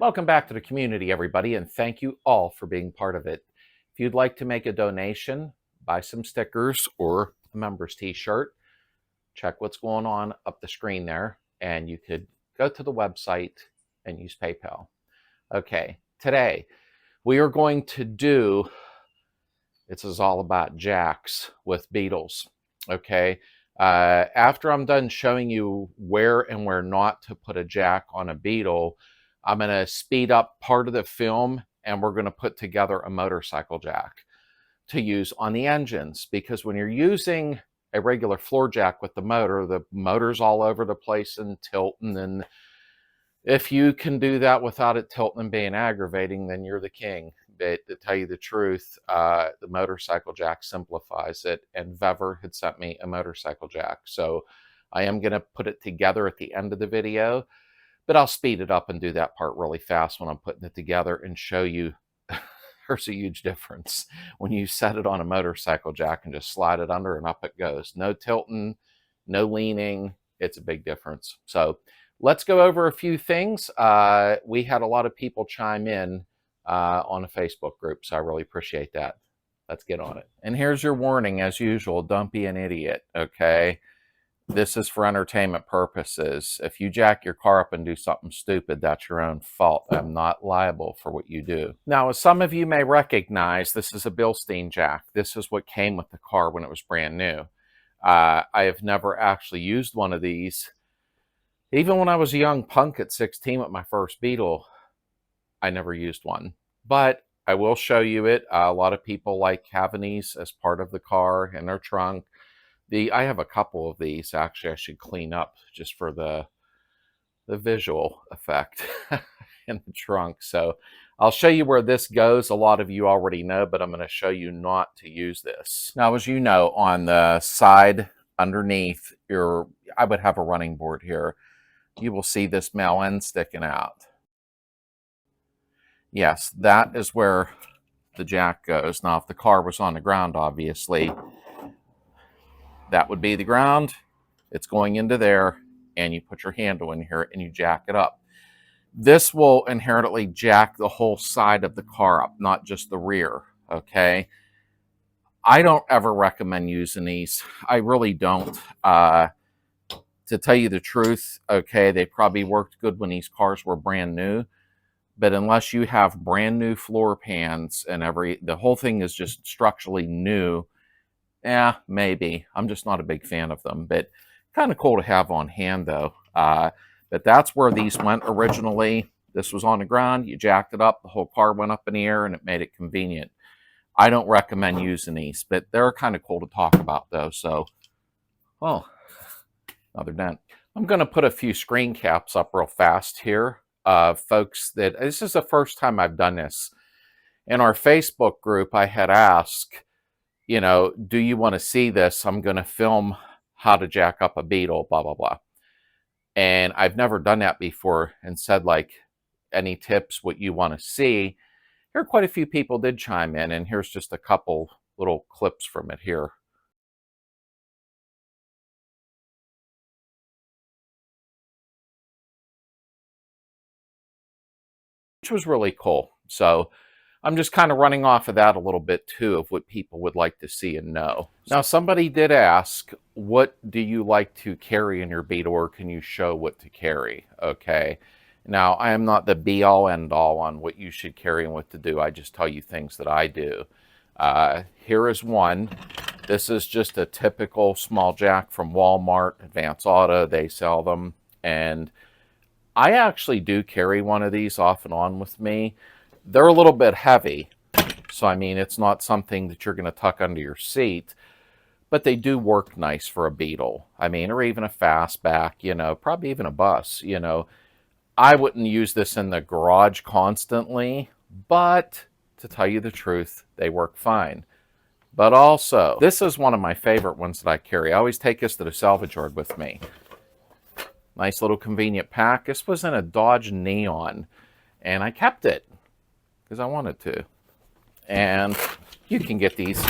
Welcome back to the community, everybody, and thank you all for being part of it. If you'd like to make a donation, buy some stickers or a member's t-shirt, check what's going on up the screen there, and you could go to the website and use PayPal. Okay, today we are going to do, this is all about jacks with Beetles, okay? After I'm done showing you where and where not to put a jack on a Beetle, I'm going to speed up part of the film and we're going to put together a motorcycle jack to use on the engines, because when you're using a regular floor jack with the motor's all over the place and tilting, and if you can do that without it tilting and being aggravating, then you're the king. But to tell you the truth, the motorcycle jack simplifies it, and Vever had sent me a motorcycle jack. So I am going to put it together at the end of the video, but I'll speed it up and do that part really fast when I'm putting it together and show you there's a huge difference when you set it on a motorcycle jack and just slide it under and up it goes. No tilting, no leaning. It's a big difference. So let's go over a few things. We had a lot of people chime in on a Facebook group, so I really appreciate that. Let's get on it. And here's your warning, as usual, don't be an idiot, okay? This is for entertainment purposes. If you jack your car up and do something stupid, that's your own fault. I'm not liable for what you do. Now, as some of you may recognize, this is a Bilstein jack. This is what came with the car when it was brand new. I have never actually used one of these. Even when I was a young punk at 16 with my first Beetle, I never used one. But I will show you it. A lot of people like having these as part of the car in their trunk. I have a couple of these. Actually, I should clean up just for the visual effect in the trunk. So I'll show you where this goes. A lot of you already know, but I'm going to show you not to use this. Now, as you know, on the side underneath I would have a running board here. You will see this male end sticking out. Yes, that is where the jack goes. Now, if the car was on the ground, obviously, that would be the ground. It's going into there, and you put your handle in here and you jack it up. This will inherently jack the whole side of the car up, not just the rear, okay? I don't ever recommend using these. I really don't. To tell you the truth, okay, they probably worked good when these cars were brand new, but unless you have brand new floor pans and the whole thing is just structurally new, yeah, maybe. I'm just not a big fan of them, but kind of cool to have on hand, though. But that's where these went originally. This was on the ground. You jacked it up. The whole car went up in the air, and it made it convenient. I don't recommend using these, but they're kind of cool to talk about, though. So, well, another dent. I'm going to put a few screen caps up real fast here. Folks, this is the first time I've done this. In our Facebook group, I had asked, you know, do you want to see this? I'm going to film how to jack up a Beetle, blah, blah, blah. And I've never done that before and said, like, any tips, what you want to see. Here, quite a few people did chime in, and here's just a couple little clips from it here. Which was really cool. So I'm just kind of running off of that a little bit, too, of what people would like to see and know. Now, somebody did ask, what do you like to carry in your Beetle, or can you show what to carry? Okay. Now, I am not the be-all, end-all on what you should carry and what to do. I just tell you things that I do. Here is one. This is just a typical small jack from Walmart, Advance Auto. They sell them. And I actually do carry one of these off and on with me. They're a little bit heavy, so I mean, it's not something that you're going to tuck under your seat, but they do work nice for a Beetle. I mean, or even a fastback, you know, probably even a bus, you know. I wouldn't use this in the garage constantly, but to tell you the truth, they work fine. But also, this is one of my favorite ones that I carry. I always take this to the salvage yard with me. Nice little convenient pack. This was in a Dodge Neon, and I kept it because I wanted to. And you can get these.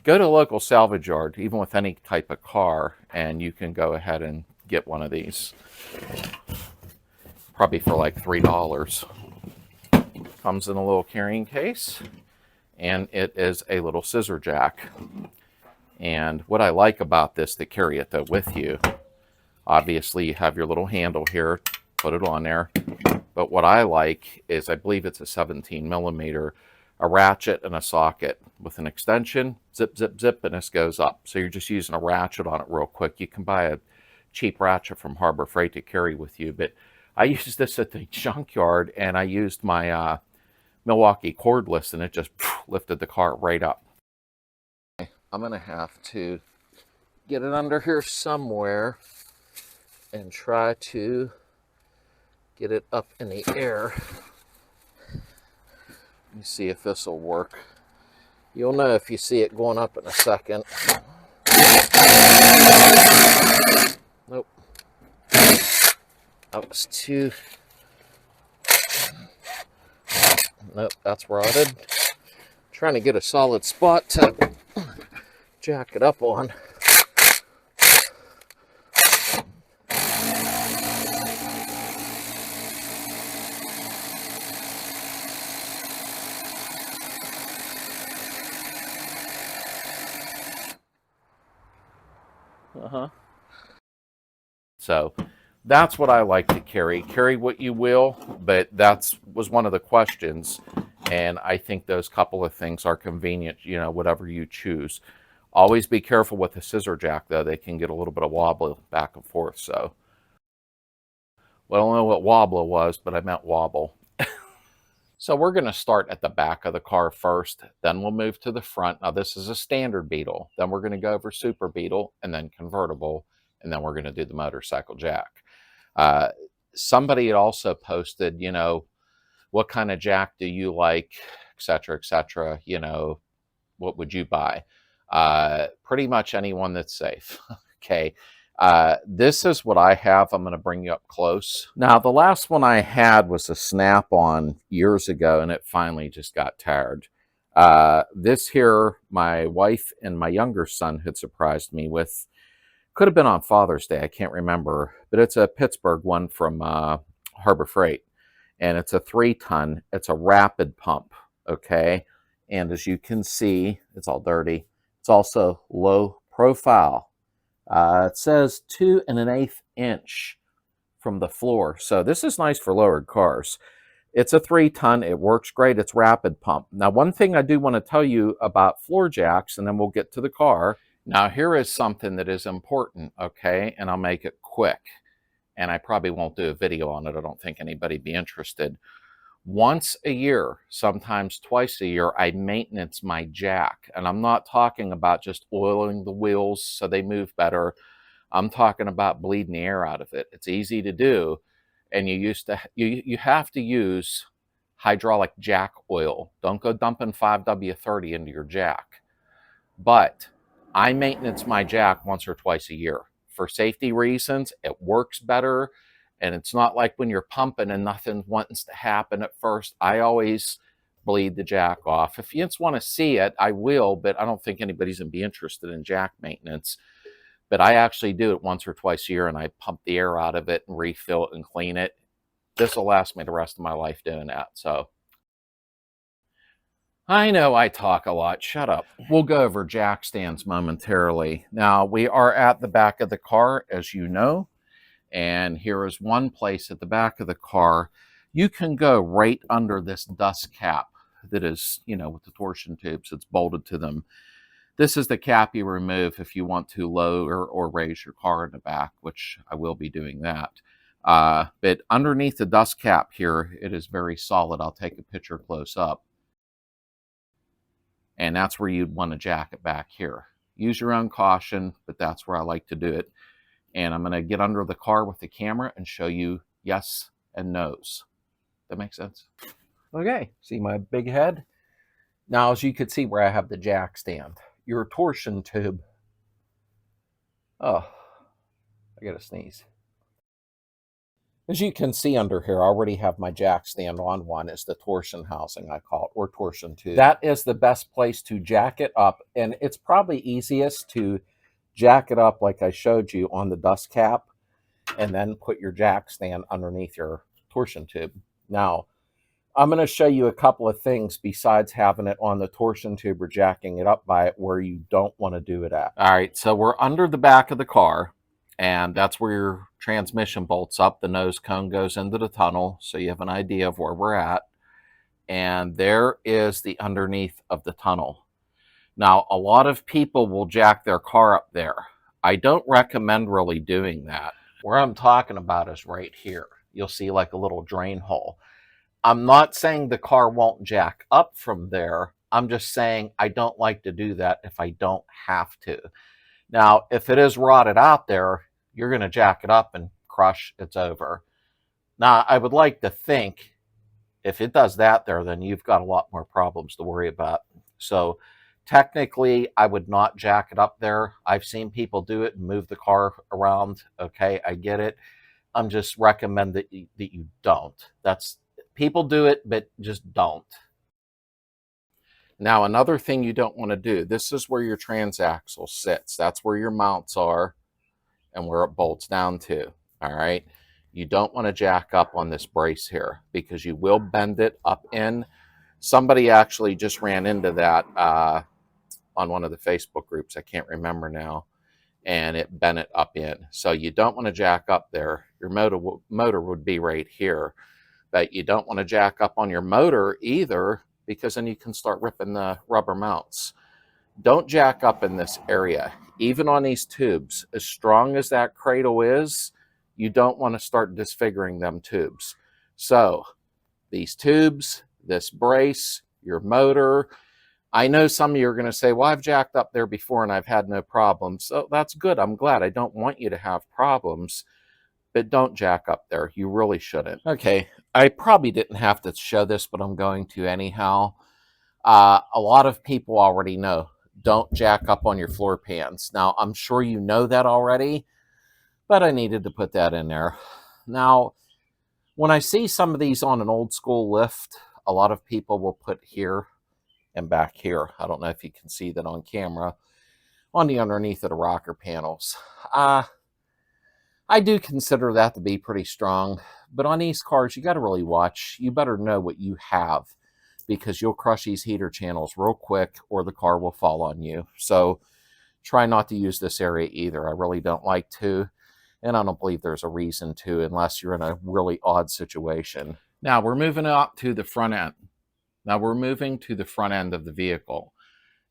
Go to a local salvage yard, even with any type of car, and you can go ahead and get one of these. Probably for like $3. Comes in a little carrying case, and it is a little scissor jack. And what I like about this to carry it though with you, obviously you have your little handle here, put it on there. But what I like is, I believe it's a 17 millimeter, a ratchet and a socket with an extension, zip, zip, zip, and this goes up. So you're just using a ratchet on it real quick. You can buy a cheap ratchet from Harbor Freight to carry with you. But I used this at the junkyard, and I used my Milwaukee cordless, and it just lifted the car right up. I'm going to have to get it under here somewhere and try to get it up in the air. Let me see if this will work. You'll know if you see it going up in a second. Nope. That was too... Nope, that's rotted. Trying to get a solid spot to jack it up on. So that's what I like to carry. Carry what you will, but that was one of the questions. And I think those couple of things are convenient, you know, whatever you choose. Always be careful with the scissor jack, though. They can get a little bit of wobble back and forth. So, well, I don't know what wobble was, but I meant wobble. So we're going to start at the back of the car first, then we'll move to the front. Now this is a standard Beetle, then we're going to go over Super Beetle, and then Convertible, and then we're going to do the motorcycle jack. Somebody had also posted, you know, what kind of jack do you like, etc., you know, what would you buy? Pretty much anyone that's safe. Okay. This is what I have. I'm going to bring you up close. Now, the last one I had was a Snap-on years ago, and it finally just got tired. This here, my wife and my younger son had surprised me with. Could have been on Father's Day. I can't remember. But it's a Pittsburgh one from Harbor Freight. And it's a 3-ton. It's a rapid pump. Okay. And as you can see, it's all dirty. It's also low profile. It says 2 1/8 inch from the floor. So this is nice for lowered cars. It's a 3-ton. It works great. It's rapid pump. Now, one thing I do want to tell you about floor jacks, and then we'll get to the car. Now, here is something that is important, okay? And I'll make it quick. And I probably won't do a video on it. I don't think anybody'd be interested. Once a year, sometimes twice a year, I maintenance my jack. And I'm not talking about just oiling the wheels so they move better. I'm talking about bleeding the air out of it. It's easy to do. And you have to use hydraulic jack oil. Don't go dumping 5W30 into your jack. But I maintenance my jack once or twice a year. For safety reasons, it works better. And it's not like when you're pumping and nothing wants to happen at first. I always bleed the jack off. If you just want to see it, I will, but I don't think anybody's going to be interested in jack maintenance. But I actually do it once or twice a year, and I pump the air out of it and refill it and clean it. This will last me the rest of my life doing that. So I know I talk a lot. Shut up. We'll go over jack stands momentarily. Now, we are at the back of the car, as you know. And here is one place at the back of the car. You can go right under this dust cap that is, you know, with the torsion tubes. It's bolted to them. This is the cap you remove if you want to lower or raise your car in the back, which I will be doing that. But underneath the dust cap here, it is very solid. I'll take a picture close up. And that's where you'd want to jack it back here. Use your own caution, but that's where I like to do it. And I'm going to get under the car with the camera and show you yes and no's. That makes sense? Okay, see my big head? Now, as you can see where I have the jack stand, your torsion tube. Oh, I gotta sneeze. As you can see under here, I already have my jack stand on one. It's the torsion housing, I call it, or torsion tube. That is the best place to jack it up, and it's probably easiest to jack it up like I showed you on the dust cap, and then put your jack stand underneath your torsion tube. Now, I'm going to show you a couple of things besides having it on the torsion tube or jacking it up by it where you don't want to do it at. All right, so we're under the back of the car, and that's where your transmission bolts up. The nose cone goes into the tunnel, so you have an idea of where we're at. And there is the underneath of the tunnel. Now, a lot of people will jack their car up there. I don't recommend really doing that. Where I'm talking about is right here. You'll see like a little drain hole. I'm not saying the car won't jack up from there. I'm just saying I don't like to do that if I don't have to. Now, if it is rotted out there, you're going to jack it up and crush, it's over. Now, I would like to think if it does that there, then you've got a lot more problems to worry about. So technically, I would not jack it up there. I've seen people do it and move the car around. Okay, I get it. I'm just recommend that you don't. People do it, but just don't. Now, another thing you don't want to do, this is where your transaxle sits. That's where your mounts are and where it bolts down to, all right? You don't want to jack up on this brace here because you will bend it up in. Somebody actually just ran into that on one of the Facebook groups. I can't remember now. And it bent it up in. So you don't want to jack up there. Your motor would be right here. But you don't want to jack up on your motor either because then you can start ripping the rubber mounts. Don't jack up in this area. Even on these tubes, as strong as that cradle is, you don't want to start disfiguring them tubes. So these tubes, this brace, your motor, I know some of you are going to say, well, I've jacked up there before and I've had no problems. So that's good. I'm glad. I don't want you to have problems, but don't jack up there. You really shouldn't. Okay, I probably didn't have to show this, but I'm going to anyhow. A lot of people already know, don't jack up on your floor pans. Now, I'm sure you know that already, but I needed to put that in there. Now, when I see some of these on an old school lift, a lot of people will put here and back here. I don't know if you can see that on camera, on the underneath of the rocker panels. I do consider that to be pretty strong, but on these cars, you got to really watch. You better know what you have because you'll crush these heater channels real quick or the car will fall on you. So try not to use this area either. I really don't like to, and I don't believe there's a reason to unless you're in a really odd situation. Now we're moving up to the front end. Now we're moving to the front end of the vehicle.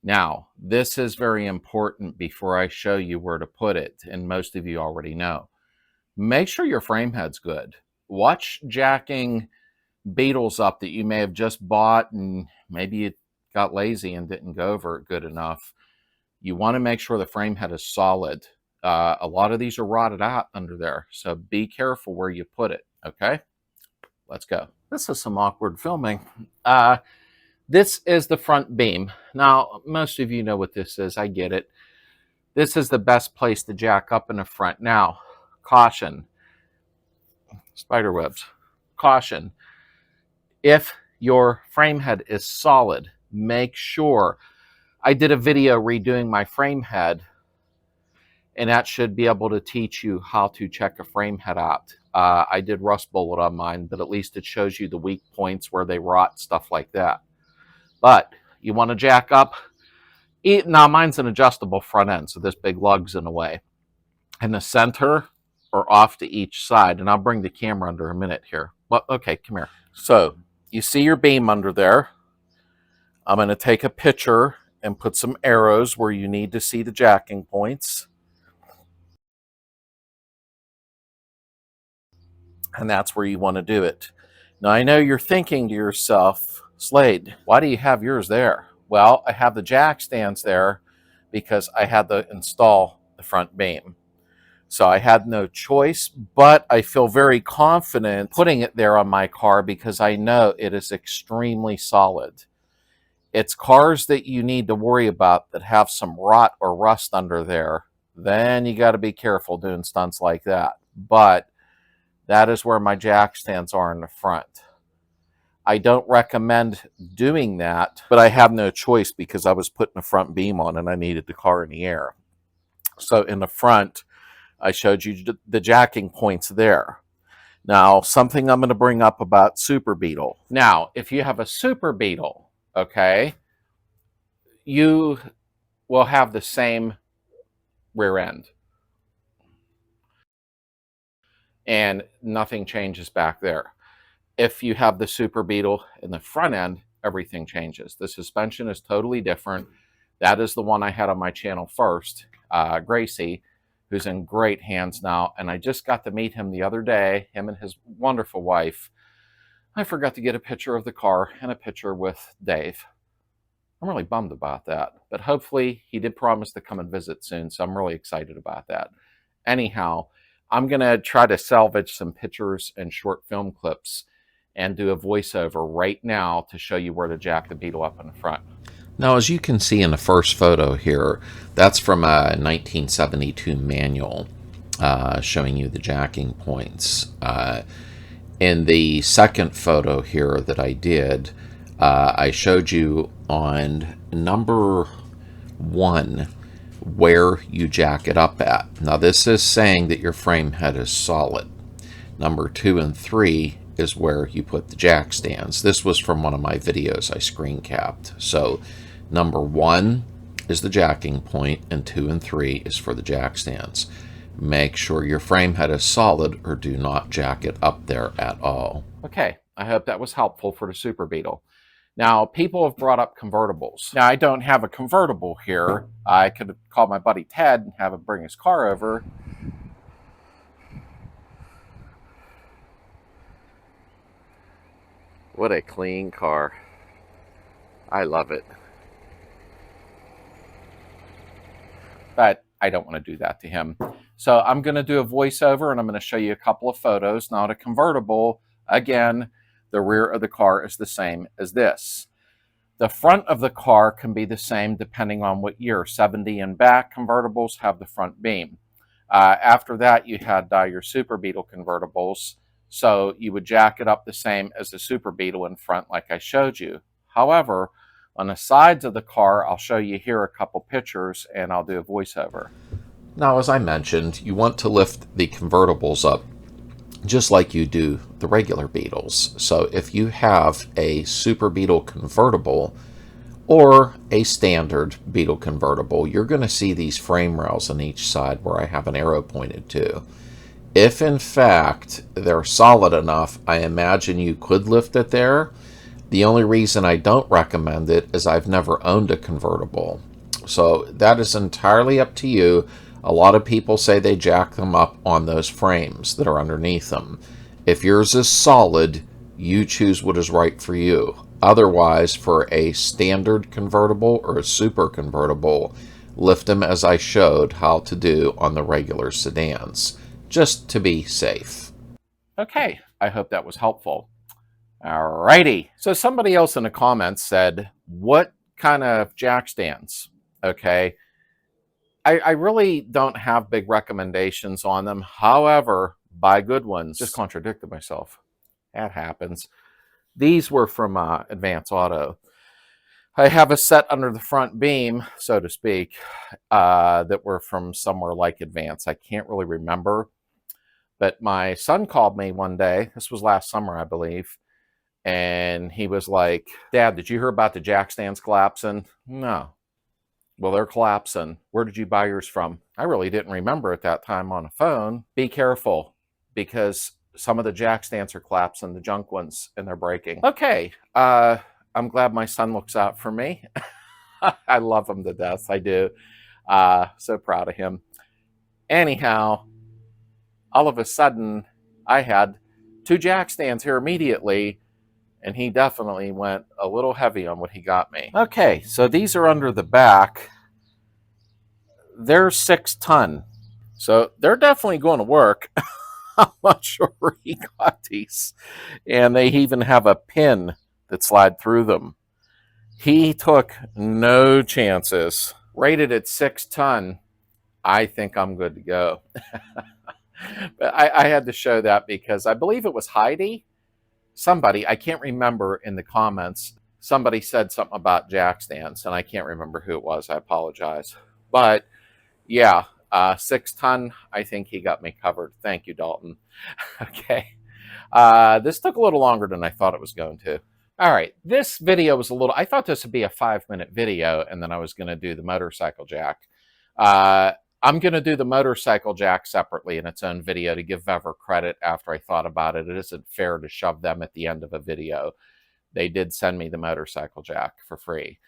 Now, this is very important before I show you where to put it, and most of you already know. Make sure your frame head's good. Watch jacking Beetles up that you may have just bought and maybe you got lazy and didn't go over it good enough. You want to make sure the frame head is solid. A lot of these are rotted out under there, so be careful where you put it, okay? Let's go. This is some awkward filming. This is the front beam. Now, most of you know what this is. I get it. This is the best place to jack up in the front. Now, caution. Spider webs. Caution. If your frame head is solid, make sure. I did a video redoing my frame head, and that should be able to teach you how to check a frame head out. I did rust bullet on mine, but at least it shows you the weak points where they rot, stuff like that. But you want to jack up. Now, mine's an adjustable front end, so this big lug's in the way. In the center or off to each side, and I'll bring the camera under a minute here. Well, okay, come here. So you see your beam under there. I'm going to take a picture and put some arrows where you need to see the jacking points. And that's where you want to do it. Now, I know you're thinking to yourself, Slade, why do you have yours there? Well, I have the jack stands there because I had to install the front beam. So I had no choice, but I feel very confident putting it there on my car because I know it is extremely solid. It's cars that you need to worry about that have some rot or rust under there. Then you got to be careful doing stunts like that. But that is where my jack stands are in the front. I don't recommend doing that, but I have no choice because I was putting the front beam on and I needed the car in the air. So in the front, I showed you the jacking points there. Now, something I'm going to bring up about Super Beetle. Now, if you have a Super Beetle, okay, you will have the same rear end. And nothing changes back there. If you have the Super Beetle in the front end, everything changes. The suspension is totally different. That is the one I had on my channel first, Gracie, who's in great hands now. And I just got to meet him the other day, him and his wonderful wife. I forgot to get a picture of the car and a picture with Dave. I'm really bummed about that. But hopefully he did promise to come and visit soon, so I'm really excited about that. Anyhow, I'm going to try to salvage some pictures and short film clips and do a voiceover right now to show you where to jack the Beetle up in the front. Now, as you can see in the first photo here, that's from a 1972 manual showing you the jacking points. In the second photo here that I did, I showed you on number 1 where you jack it up at. Now, this is saying that your frame head is solid. Number 2 and 3 is where you put the jack stands. This was from one of my videos I screen capped. So number 1 is the jacking point, and 2 and 3 is for the jack stands. Make sure your frame head is solid, or do not jack it up there at all. Okay, I hope that was helpful for the Super Beetle. Now, people have brought up convertibles. Now, I don't have a convertible here. I could call my buddy Ted and have him bring his car over. What a clean car. I love it. But I don't want to do that to him. So I'm going to do a voiceover, and I'm going to show you a couple of photos. Now, the convertible, again, the rear of the car is the same as this. The front of the car can be the same depending on what year. 70 and back convertibles have the front beam. After that, you had your Super Beetle convertibles. So you would jack it up the same as the Super Beetle in front like I showed you. However, on the sides of the car, I'll show you here a couple pictures and I'll do a voiceover. Now, as I mentioned, you want to lift the convertibles up just like you do the regular Beetles. So if you have a Super Beetle convertible or a standard Beetle convertible, you're going to see these frame rails on each side where I have an arrow pointed to. If in fact they're solid enough, I imagine you could lift it there. The only reason I don't recommend it is I've never owned a convertible. So that is entirely up to you. A lot of people say they jack them up on those frames that are underneath them. If yours is solid, you choose what is right for you. Otherwise, for a standard convertible or a super convertible, lift them as I showed how to do on the regular sedans, just to be safe. Okay, I hope that was helpful. Alrighty, so somebody else in the comments said, what kind of jack stands? Okay, I really don't have big recommendations on them. However, buy good ones. Just contradicted myself. That happens. These were from Advance Auto. I have a set under the front beam, so to speak, that were from somewhere like Advance. I can't really remember. But my son called me one day. This was last summer, I believe. And he was like, Dad, did you hear about the jack stands collapsing? No. Well, they're collapsing. Where did you buy yours from? I really didn't remember at that time on the phone. Be careful, because some of the jack stands are collapsing, the junk ones, and they're breaking. Okay, I'm glad my son looks out for me. I love him to death, I do. So proud of him. Anyhow, all of a sudden, I had 2 jack stands here immediately, and he definitely went a little heavy on what he got me. Okay, so these are under the back. They're 6 ton. So they're definitely going to work. I'm not sure where he got these. And they even have a pin that slide through them. He took no chances. Rated at 6 ton, I think I'm good to go. But I had to show that because I believe it was Heidi. Somebody, I can't remember, in the comments, somebody said something about jack stands, and I can't remember who it was. I apologize. But yeah, 6 ton, I think he got me covered. Thank you, Dalton. Okay. This took a little longer than I thought it was going to. All right, this video was a little, I thought this would be a 5-minute video, and then I was going to do the motorcycle jack. I'm going to do the motorcycle jack separately in its own video to give Vever credit after I thought about it. It isn't fair to shove them at the end of a video. They did send me the motorcycle jack for free.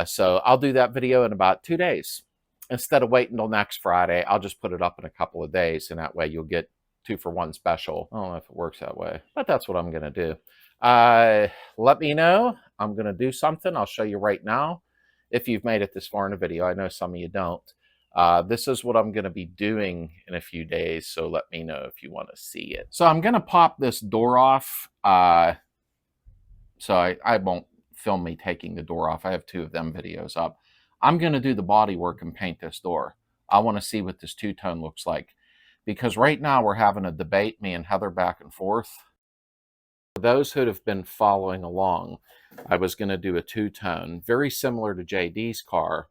So I'll do that video in about 2 days. Instead of waiting until next Friday, I'll just put it up in a couple of days, and that way you'll get 2-for-1 special. I don't know if it works that way, but that's what I'm going to do. Let me know. I'm going to do something. I'll show you right now if you've made it this far in the video. I know some of you don't. This is what I'm going to be doing in a few days, so let me know if you want to see it. So I'm going to pop this door off. So I won't film me taking the door off. I have 2 of them videos up. I'm going to do the body work and paint this door. I want to see what this two-tone looks like. Because right now we're having a debate, me and Heather, back and forth. For those who have been following along, I was going to do a two-tone, very similar to JD's car,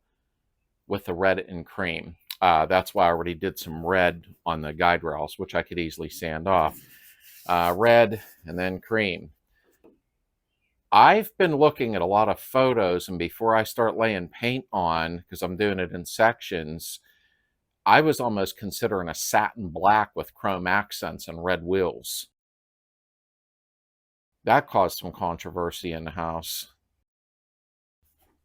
with the red and cream. That's why I already did some red on the guide rails, which I could easily sand off. Red and then cream. I've been looking at a lot of photos, and before I start laying paint on, because I'm doing it in sections, I was almost considering a satin black with chrome accents and red wheels. That caused some controversy in the house.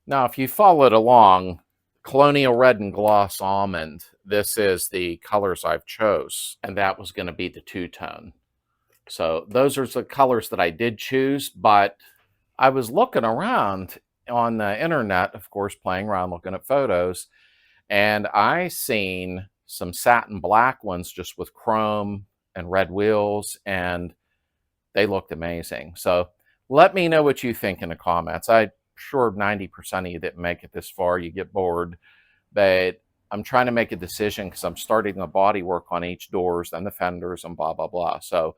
Now, if you followed along, Colonial Red and Gloss Almond, this is the colors I've chose, and that was going to be the two-tone. So those are the colors that I did choose, but I was looking around on the internet, of course, playing around, looking at photos, and I seen some satin black ones just with chrome and red wheels, and they looked amazing. So let me know what you think in the comments. I'm sure 90% of you didn't make it this far. You get bored, but I'm trying to make a decision because I'm starting the body work on each doors and the fenders and blah, blah, blah. So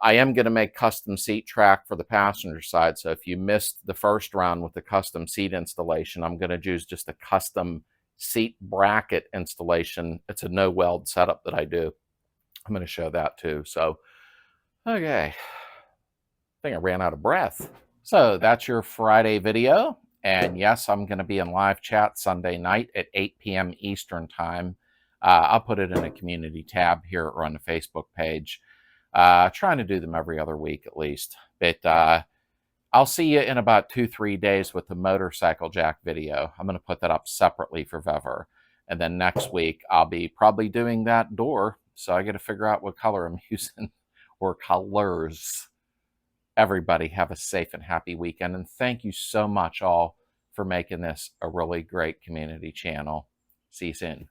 I am going to make custom seat track for the passenger side. So if you missed the first round with the custom seat installation, I'm going to use just a custom seat bracket installation. It's a no weld setup that I do. I'm going to show that too. So, okay. I think I ran out of breath. So that's your Friday video. And yes, I'm going to be in live chat Sunday night at 8 p.m. Eastern time. I'll put it in a community tab here or on the Facebook page. Trying to do them every other week at least. But I'll see you in about 2-3 days with the motorcycle jack video. I'm going to put that up separately for Vever. And then next week, I'll be probably doing that door. So I got to figure out what color I'm using, or colors. Everybody have a safe and happy weekend. And thank you so much all for making this a really great community channel. See you soon.